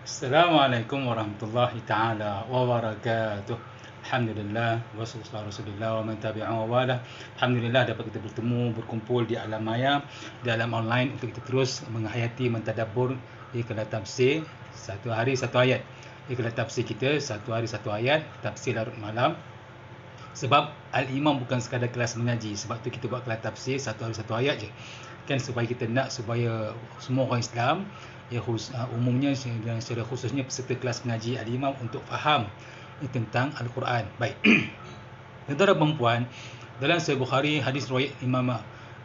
Assalamualaikum warahmatullahi taala wabarakatuh. Alhamdulillah wassalatu rasulillah wa man tabi'ahu wa wala. Alhamdulillah dapat kita bertemu berkumpul di alam maya, di alam online untuk kita terus menghayati mentadabbur ikhlas tafsir satu hari satu ayat. Ikhlas tafsir kita satu hari satu ayat, tafsir larut malam. Sebab Al-Imam bukan sekadar kelas mengaji. Sebab tu kita buat kelas tafsir satu hari satu ayat je. Kan supaya kita nak supaya semua orang Islam umumnya dan secara khususnya peserta kelas mengaji Al-Imam untuk faham tentang Al-Quran. Baik. Tuan-tuan dan puan, dalam Sahih Bukhari hadis riwayat Imam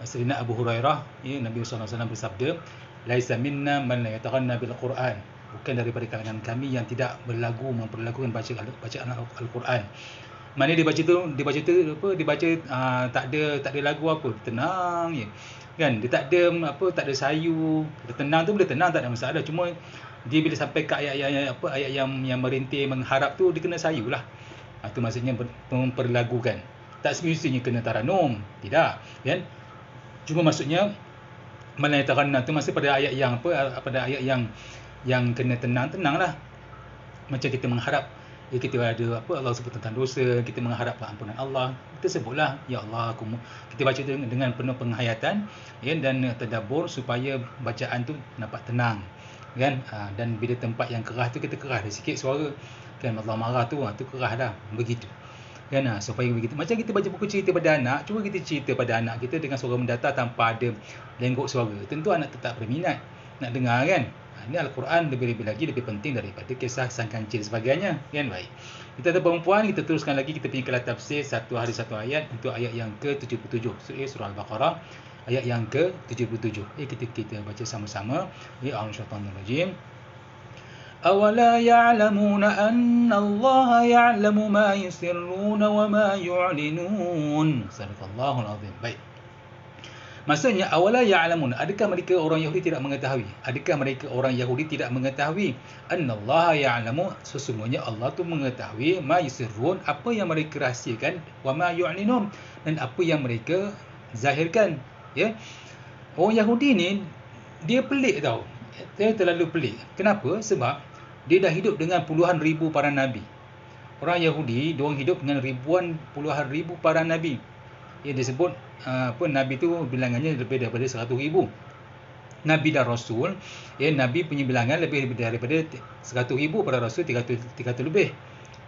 Sayyidina Abu Hurairah, Nabi SAW bersabda, "Laisa minna man la yataghanna bil Quran." Bukan daripada kalangan kami yang tidak memperlagukan bacaan Al-Quran. Mana dia baca tak ada lagu apa, tenang je. Kan dia tak ada sayu, dia tenang tu boleh tenang, tak ada masalah. Cuma dia bila sampai ke ayat yang merintih mengharap tu, dia kena sayulah. Itu maksudnya memperlagukan. Tak semestinya kena taranum, tidak, kan? Cuma maksudnya malaitaranna tu maksud pada ayat yang pada ayat yang kena tenanglah. Macam kita mengharap kita ada Allah sebut tentang dosa, kita mengharap ampunan Allah, kita sebutlah ya Allah, kita baca dengan penuh penghayatan, ya, dan tadabbur supaya bacaan tu nampak tenang, kan? Dan bila tempat yang keras tu kita keras sikit suara, kan? Allah marah tu keras dah, begitu, kan? Supaya begitu. Macam kita baca buku cerita pada anak, cuba kita cerita pada anak kita dengan suara mendatar tanpa ada lenggok suara, tentu anak tetap berminat nak dengar, kan? Ini Al-Quran lebih-lebih lagi lebih penting daripada kisah sang kancil sebagainya, kan? Baik. Kita ada perempuan, kita teruskan lagi, kita pergi kelas tafsir satu hari satu ayat untuk ayat yang ke-77 surah Al-Baqarah, ayat yang ke-77. Kita baca sama-sama. Ya Al-Shaytanir-Rajim. Awala ya'lamuna anna Allah ya'lamu ma yusirruna wa ma yu'linun. Sadaqallahul azim. Baik. Maksudnya awala ya'lamun, adakah mereka orang Yahudi tidak mengetahui? Adakah mereka orang Yahudi tidak mengetahui annallaha ya'lamu, sesungguhnya Allah tu mengetahui ma yusirrun, apa yang mereka rahsiakan, wa ma yu'linun, dan apa yang mereka zahirkan, ya. Orang Yahudi ni dia pelik tau. Dia terlalu pelik. Kenapa? Sebab dia dah hidup dengan puluhan ribu para nabi. Orang Yahudi diorang hidup dengan puluhan ribu para nabi. Ya, disebut Nabi tu bilangannya lebih daripada 100,000 Nabi dan Rasul, ya, Nabi punya bilangan lebih daripada 100,000, para Rasul 300 lebih,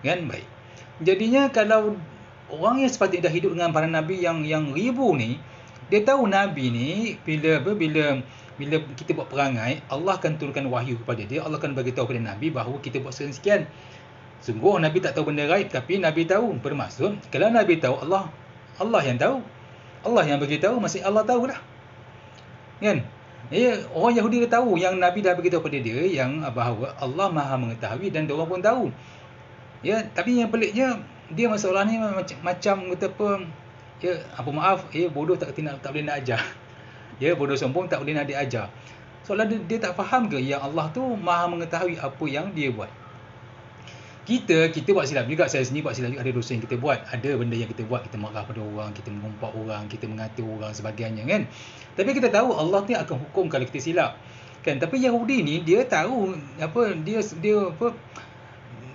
kan? Baik. Jadinya kalau orang yang sepatutnya dah hidup dengan para Nabi yang ribu ni, dia tahu Nabi ni bila kita buat perangai, Allah akan turunkan wahyu kepada dia, Allah akan bagi tahu kepada Nabi bahawa kita buat sekian. Sungguh Nabi tak tahu benda gaib, tapi Nabi tahu. Bermaksud kalau Nabi tahu, Allah yang tahu. Allah yang bagi tahu, masih Allah tahu dah. Kan? Ya, orang Yahudi dia tahu yang Nabi dah beritahu pada dia yang bahawa Allah Maha mengetahui dan dia orang pun tahu. Ya, tapi yang peliknya dia masalah ni macam kata apa? Ya, maaf, bodoh tak boleh nak ajar. Ya, bodoh sombong tak boleh nak diajar. Soalan dia tak faham ke yang Allah tu Maha mengetahui apa yang dia buat. Kita buat silap juga, saya sendiri buat silap juga, ada dosa yang kita buat, ada benda yang kita buat, kita marah pada orang, kita mengumpat orang, kita mengata orang sebagainya, kan? Tapi kita tahu Allah ni akan hukum kalau kita silap, kan? Tapi Yahudi ni dia tahu dia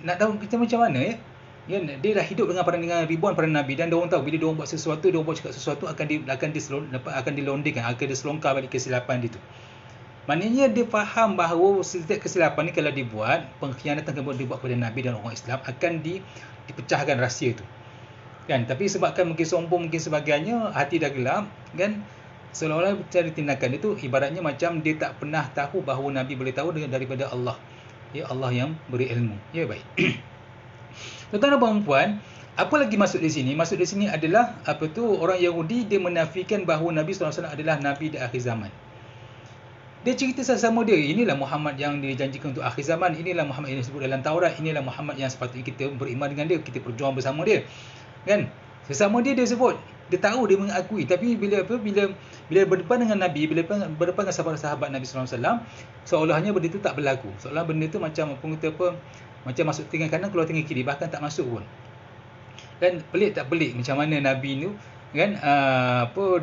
nak tahu kita macam mana, ya? Dia dah hidup dengan ribuan para nabi, dan dia orang tahu bila dia orang buat sesuatu, dia orang buat cakap sesuatu akan dilondingkan, akan diselongkar balik kesilapan dia tu. Maknanya dia faham bahawa setiap kesilapan ni kalau dibuat, pengkhianatan yang dibuat kepada Nabi dan orang Islam akan dipecahkan rahsia tu, kan? Tapi sebabkan mungkin sombong, mungkin sebagainya, hati dah gelap, kan? Seolah-olah cara tindakan itu ibaratnya macam dia tak pernah tahu bahawa Nabi boleh tahu daripada Allah, ya, Allah yang beri ilmu. Ya, baik. Tuan-tuan dan puan-puan, apa lagi maksud di sini? Maksud di sini adalah orang Yahudi dia menafikan bahawa Nabi SAW adalah Nabi di akhir zaman. Dia cerita sesama dia, inilah Muhammad yang dijanjikan untuk akhir zaman, inilah Muhammad yang disebut dalam Taurat, inilah Muhammad yang sepatutnya kita beriman dengan dia, kita berjuang bersama dia, kan? Sesama dia sebut, dia tahu, dia mengakui, tapi bila berdepan dengan Nabi, bila berdepan dengan sahabat-sahabat Nabi SAW, seolahnya benda itu tak berlaku, seolah benda itu macam macam masuk telinga kanan keluar telinga kiri, bahkan tak masuk pun. Kan? Pelik tak pelik macam mana Nabi ni kan,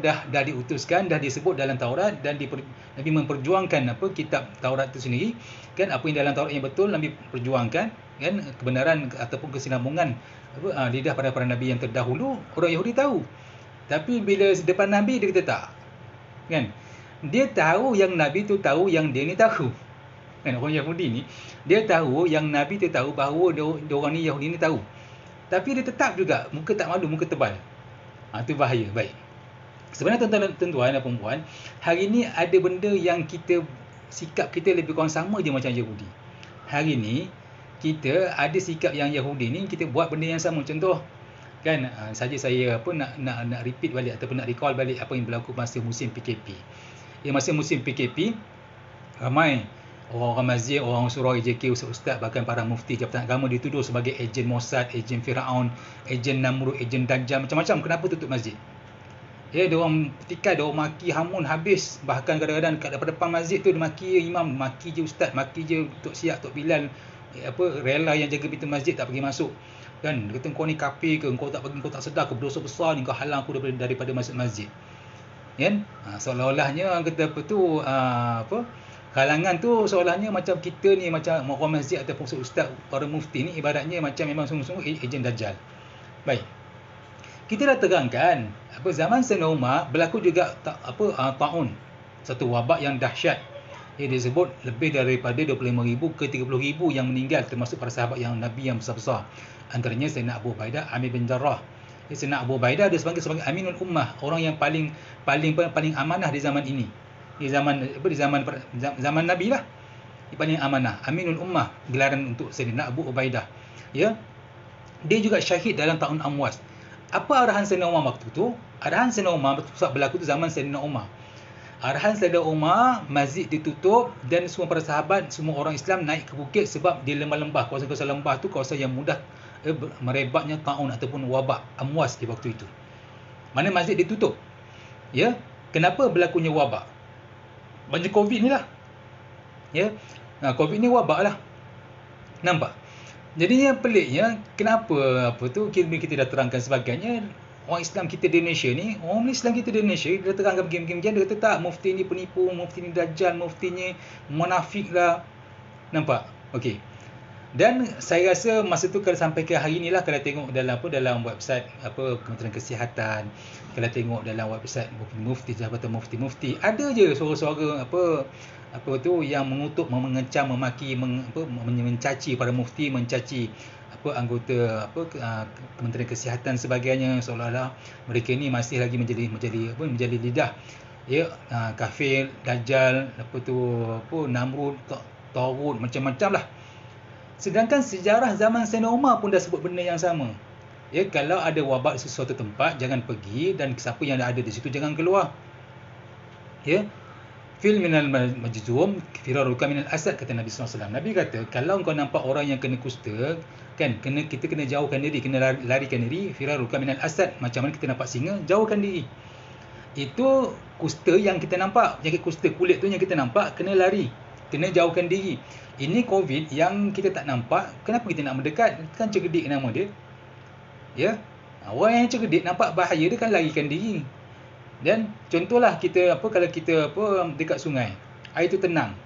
dah diutuskan, dah disebut dalam Taurat, dan Nabi memperjuangkan kitab Taurat itu sendiri, kan, apa yang dalam Taurat yang betul Nabi perjuangkan, kan, kebenaran ataupun kesinambungan lidah para nabi yang terdahulu, orang Yahudi tahu. Tapi bila depan Nabi dia kata tak, kan, dia tahu yang Nabi tu tahu yang dia ni tahu, kan. Orang Yahudi ni dia tahu yang Nabi tu tahu bahawa dia orang ni Yahudi ni tahu, tapi dia tetap juga muka tak malu, muka tebal. Itu bahaya. Baik, sebenarnya tuan-tuan dan puan-puan, hari ni ada benda yang sikap kita lebih kurang sama je macam Yahudi. Hari ni kita ada sikap yang Yahudi ni, kita buat benda yang sama. Contoh, kan, saja saya nak repeat balik ataupun nak recall balik apa yang berlaku masa musim PKP. Masa musim PKP, ramai orang-orang masjid, orang surau EJK, ustaz, bahkan para mufti Jabatan Agama dituduh sebagai ejen Mossad, ejen Firaun, ejen Namrud, ejen Dajjal, macam-macam. Kenapa tutup masjid? Diorang petikai, diorang maki hamun habis. Bahkan kadang-kadang kat depan masjid tu dia maki imam, maki je ustaz, maki je Tok Siap, Tok Bilal, rela yang jaga pintu masjid tak pergi masuk. Kan, dia kata kau ni kafir ke, kau tak sedar ke, berdosa besar ni, kau halang aku daripada masuk masjid. Kan? Seolah-olahnya kata kalangan tu seolahnya macam kita ni, macam orang masjid ataupun ustaz, para mufti ni ibaratnya macam memang sungguh-sungguh ejen Dajjal. Baik, kita dah terangkan zaman Sayyidina Umar berlaku juga taun, satu wabak yang dahsyat. Disebut lebih daripada 25,000 ke 30,000 yang meninggal, termasuk para sahabat yang Nabi yang besar-besar. Antaranya Sayyidina Abu Ubaidah Amir bin Jarrah. Sayyidina Abu Ubaidah dia sebagai Aminul Ummah, orang yang paling amanah di zaman ini. Di zaman Nabi lah, paling amanah, Aminul Ummah, gelaran untuk Sayyidina Abu Ubaidah. Dia juga syahid dalam tahun Amwas. Apa arahan Sayyidina Umar waktu tu? Arahan Sayyidina Umar berlaku tu zaman Sayyidina Umar. Arahan Sayyidina Umar, masjid ditutup dan semua para sahabat, semua orang Islam naik ke bukit, sebab di lembah-lembah, kawasan-kawasan lembah tu kawasan yang mudah merebaknya taun ataupun wabak Amwas di waktu itu. Mana masjid ditutup. Kenapa berlakunya wabak? Macam COVID ni lah. COVID ni wabak lah. Nampak? Jadi yang peliknya, kenapa kita dah terangkan sebagainya, orang Islam kita di Malaysia ni, orang Islam kita di Malaysia, dia terangkan begini-begini, dia kata tak, mufti ni penipu, mufti ni dajjal, mufti ni munafik lah. Nampak? Okey. Dan saya rasa masa tu kalau sampai ke hari ni lah, kalau tengok dalam website Kementerian Kesihatan, kalau tengok dalam website mufti, Jabatan Mufti, ada je suara-suara yang mengutuk, mengecam, memaki, mencaci para mufti, mencaci anggota Kementerian Kesihatan sebagainya, seolah-olah mereka ni masih lagi menjadi lidah kafir, dajjal, Namrud, Taurut, macam-macam lah. Sedangkan sejarah zaman Sayyidina Umar pun dah sebut benda yang sama. Kalau ada wabak di sesuatu tempat, jangan pergi, dan siapa yang ada di situ jangan keluar. Fil minal majzum firaruka minal asad, kata Nabi SAW. Nabi kata, kalau kau nampak orang yang kena kusta, kan, kita kena jauhkan diri, kena larikan diri. Firaruka minal asad, macam mana kita nampak singa, jauhkan diri. Itu kusta yang kita nampak, penyakit kusta kulit tu yang kita nampak, kena lari, kena jauhkan diri. Ini COVID yang kita tak nampak, kenapa kita nak mendekat? Kan cerdik nama dia. Orang yang cerdik nampak bahaya, dia kan larikan diri. Dan contohlah kita kalau kita dekat sungai, air tu tenang.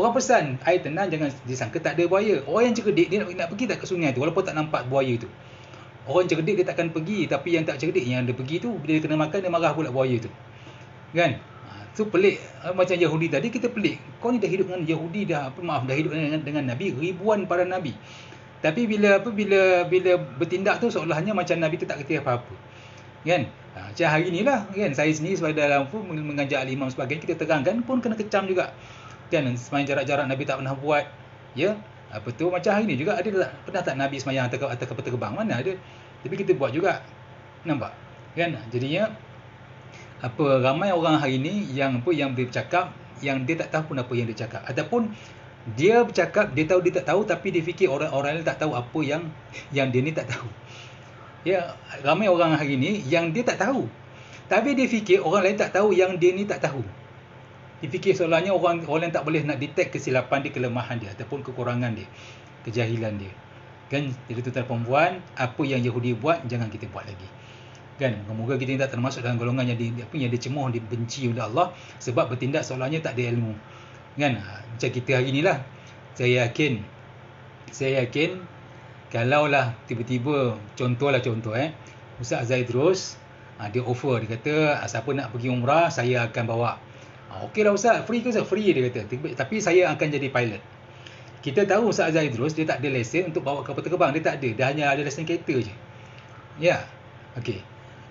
Orang pesan air tenang, jangan disangka tak ada buaya. Orang yang cerdik dia nak pergi tak ke sungai tu walaupun tak nampak buaya tu. Orang cerdik dia takkan pergi, tapi yang tak cerdik yang dia pergi tu, bila dia kena makan dia marah pula buaya tu. Kan? So pelik, macam Yahudi tadi, kita pelik. Kau ni dah hidup dengan Yahudi dah hidup dengan Nabi, ribuan para Nabi. Tapi bila bertindak tu seolahnya macam Nabi tu tak kerti apa-apa. Kan? Macam hari ni lah, kan, saya sendiri sebagai dalam mengajak al-imam sebagainya, kita terangkan pun kena kecam juga. Kan, semayang jarak-jarak Nabi tak pernah buat. Macam hari ni juga, ada pernah tak Nabi semayang atas kapal terbang? Mana ada. Tapi kita buat juga. Nampak? Kan? Jadinya ramai orang hari ni yang dia bercakap yang dia tak tahu pun apa yang dia cakap, ataupun dia bercakap dia tahu dia tak tahu, tapi dia fikir orang lain tak tahu apa yang dia ni tak tahu. Ramai orang hari ni yang dia tak tahu, tapi dia fikir orang lain tak tahu yang dia ni tak tahu. Dia fikir seolahnya orang lain tak boleh nak detect kesilapan dia, kelemahan dia ataupun kekurangan dia, kejahilan dia. Kan? Jadi tuan-tuan perempuan, apa yang Yahudi buat jangan kita buat lagi. Kan, moga-moga kita tak termasuk dalam golongan yang dicemuh, dibenci oleh Allah sebab bertindak seolahnya tak ada ilmu. Kan, macam kita hari ni lah. Saya yakin kalaulah tiba-tiba contoh Ustaz Zaidrus dia offer, dia kata siapa nak pergi umrah saya akan bawa. Okey lah Ustaz, free ke Ustaz? Free, dia kata, tapi saya akan jadi pilot. Kita tahu Ustaz Zaidrus dia tak ada lesen untuk bawa kapal terbang, dia tak ada, dia hanya ada lesen kereta je. Ya. Okey.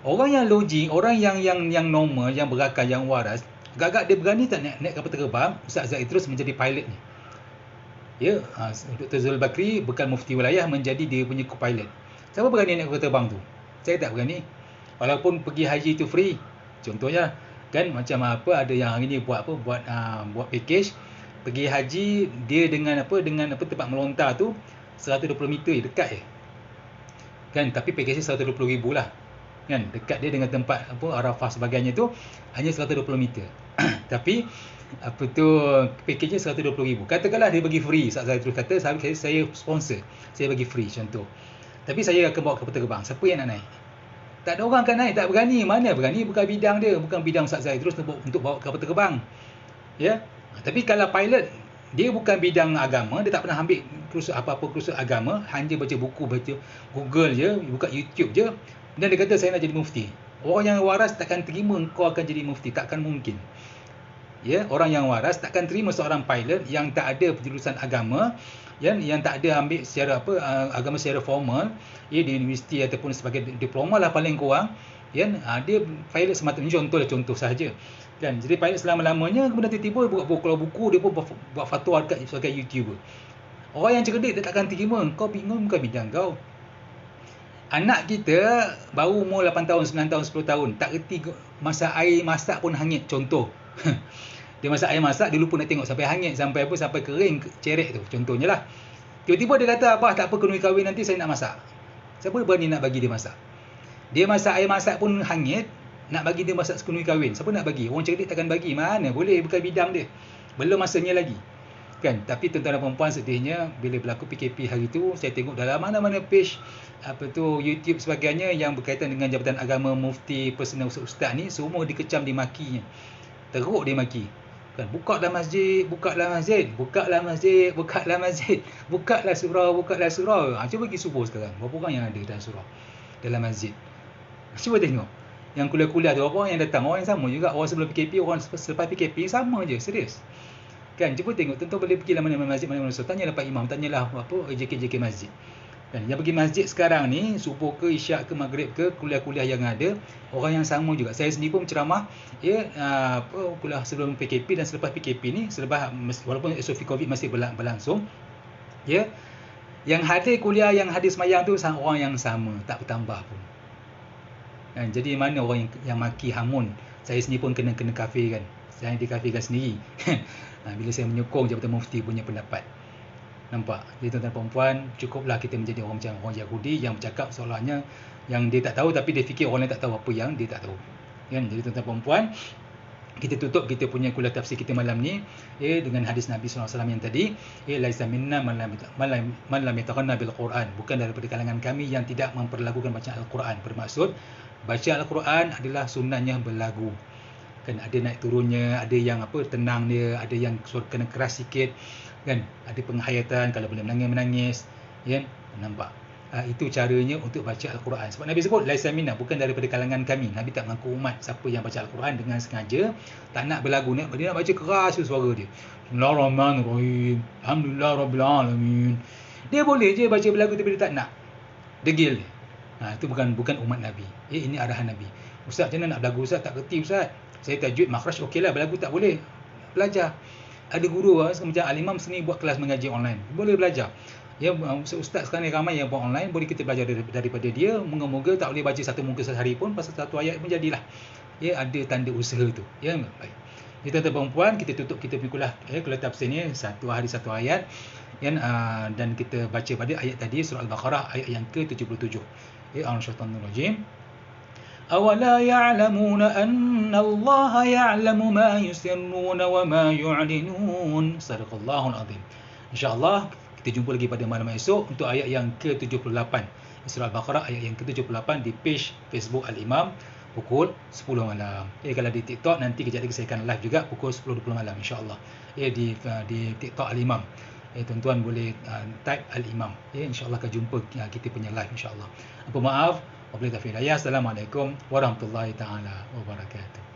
Orang yang logik, orang yang normal, yang berakal, yang waras, agak-agak dia berani tak naik kapal terbang Ustaz Zaidrus menjadi pilot ni. Ya, Dr. Zul Bakri bukan mufti wilayah menjadi dia punya co-pilot. Siapa berani naik kapal terbang tu? Saya tak berani. Walaupun pergi haji tu free. Contohnya kan macam ada yang hari ni buat package pergi haji, dia dengan tempat melontar tu 120 meter dekat je. Kan, tapi package dia 120,000 lah. Kan, dekat dia dengan tempat Arafah sebagainya tu hanya 120 meter. Tapi package dia 120,000. Katakanlah dia bagi free, Ustaz Zaidrus kata saya sponsor, saya bagi free contoh. Tapi saya akan bawa kapal terbang. Siapa yang nak naik? Tak ada orang akan naik, tak berani. Mana berani? Bukan bidang dia, bukan bidang Ustaz Zaidrus untuk bawa kapal terbang. Ya. Tapi kalau pilot, dia bukan bidang agama, dia tak pernah ambil kursus agama, hanya baca buku, baca Google je, buka YouTube je, dan dia kata saya nak jadi mufti. Orang yang waras takkan terima kau akan jadi mufti, takkan mungkin. Ya, orang yang waras takkan terima seorang pilot yang tak ada penjurusan agama, yang tak ada ambil secara agama secara formal, di universiti ataupun sebagai diploma lah paling kurang. Dia pilot semata-mata, contoh sahaja. Kan, jadi pilot selama-lamanya, kemudian tiba-tiba buka buku, dia pun buat fatwa sebagai YouTuber. Orang yang cerdik dia takkan terima, kau bingung bukan bidang kau. Anak kita baru umur 8 tahun, 9 tahun, 10 tahun, tak reti masak air masak pun hangit, contoh. Dia masak air masak, dia lupa nak tengok sampai hangit, sampai kering cerek tu, contohnya lah. Tiba-tiba dia kata, abah tak apa, kenui kahwin nanti saya nak masak. Siapa berani nak bagi dia masak? Dia masak air masak pun hangit, nak bagi dia masak sekenui kahwin. Siapa nak bagi? Orang cerdik takkan bagi. Mana boleh, bukan bidang dia. Belum masanya lagi. Kan? Tapi tuan-tuan dan puan-puan, sedihnya bila berlaku PKP hari tu, saya tengok dalam mana-mana page YouTube sebagainya yang berkaitan dengan Jabatan Agama, mufti, personal ustaz ni, semua dikecam, dimakinya. Teruk dia maki. Kan, bukalah masjid, bukalah surau. Cuba pergi subuh sekarang. Berapa orang yang ada dalam surau, dalam masjid? Cuba tengok. Yang kuliah-kuliah tu, berapa orang yang datang? Orang yang sama juga. Orang sebelum PKP, orang selepas PKP, sama je, serius. Kan, cuba tengok. Tentu boleh pergi mana-mana masjid, mana-mana surau. Tanyalah Pak Imam, tanyalah JK masjid. Kan, yang pergi masjid sekarang ni, subuh ke, isyak ke, maghrib ke, kuliah-kuliah yang ada, orang yang sama juga. Saya sendiri pun ceramah, kuliah sebelum PKP dan selepas PKP ni, walaupun SOP COVID masih berlangsung, yang hadir kuliah, yang hadir semayang tu orang yang sama, tak bertambah pun. Kan, jadi mana orang yang maki hamun? Saya sendiri pun kena kafir kan. Saya dikafirkan sendiri. Bila saya menyokong Jabatan Mufti punya pendapat. Nampak? Jadi tuan-tuan perempuan, cukuplah kita menjadi orang macam orang Yahudi yang bercakap seolahnya yang dia tak tahu, tapi dia fikir orang lain tak tahu apa yang dia tak tahu. Kan? Jadi tuan-tuan perempuan, kita tutup kita punya kuliah tafsir kita malam ni dengan hadis Nabi SAW yang tadi, laisa minna man lam yataghanna bil Quran, bukan daripada kalangan kami yang tidak memperlagukan bacaan Al-Quran. Bermaksud baca Al-Quran adalah sunnahnya berlagu. Kan, ada naik turunnya, ada yang tenang dia, ada yang suara kena keras sikit, kan, ada penghayatan, kalau boleh menangis, kan, nampak. Itu caranya untuk baca Al-Quran. Sebab Nabi sebut laisa minna, bukan daripada kalangan kami. Nabi tak mengaku umat siapa yang baca Al-Quran dengan sengaja tak nak berlagu, dia nak baca keras suara dia. Bismillahirrahmanirrahim, alhamdulillahirabbil alamin. Dia boleh je baca berlagu tapi dia tak nak. Degil dia. Itu bukan umat Nabi. Ini arahan Nabi. Ustaz, macam mana nak berlagu Ustaz? Tak kerti Ustaz. Saya tajwid makhraj okeylah, berlagu tak boleh. Belajar. Ada guru macam Al-Imam seni buat kelas mengaji online. Boleh belajar. Ustaz sekarang ni ramai yang buat online, boleh kita belajar daripada dia. Moga-moga tak boleh baca satu muka sehari pun, pasal satu ayat pun jadilah. Ada tanda usaha tu. Baik. Jadi tuan-tuan perempuan, kita tutup kita punya kuliah tafsir ni satu hari satu ayat. Dan kita baca pada ayat tadi surah Al-Baqarah ayat yang ke-77. Al-Syaitanir-Rajim. أَوَلَا يَعْلَمُونَ أَنَّ اللَّهَ يَعْلَمُ مَا يُسِرُّونَ وَمَا يُعْلِنُونَ. Sadaqallahul Azim. InsyaAllah Kita jumpa lagi pada malam esok untuk ayat yang ke-78 surah Al-Baqarah, ayat yang ke-78 di page Facebook Al-Imam pukul 10 malam. Kalau di TikTok nanti kejap lagi saya akan live juga pukul 10.20 malam insya-Allah. Di TikTok Al-Imam. Tuan-tuan boleh type Al-Imam. Insya-Allah akan jumpa kita punya live insya-Allah. Apa maaf, wabillahi taufiq hidayah. Assalamualaikum warahmatullahi taala wabarakatuh.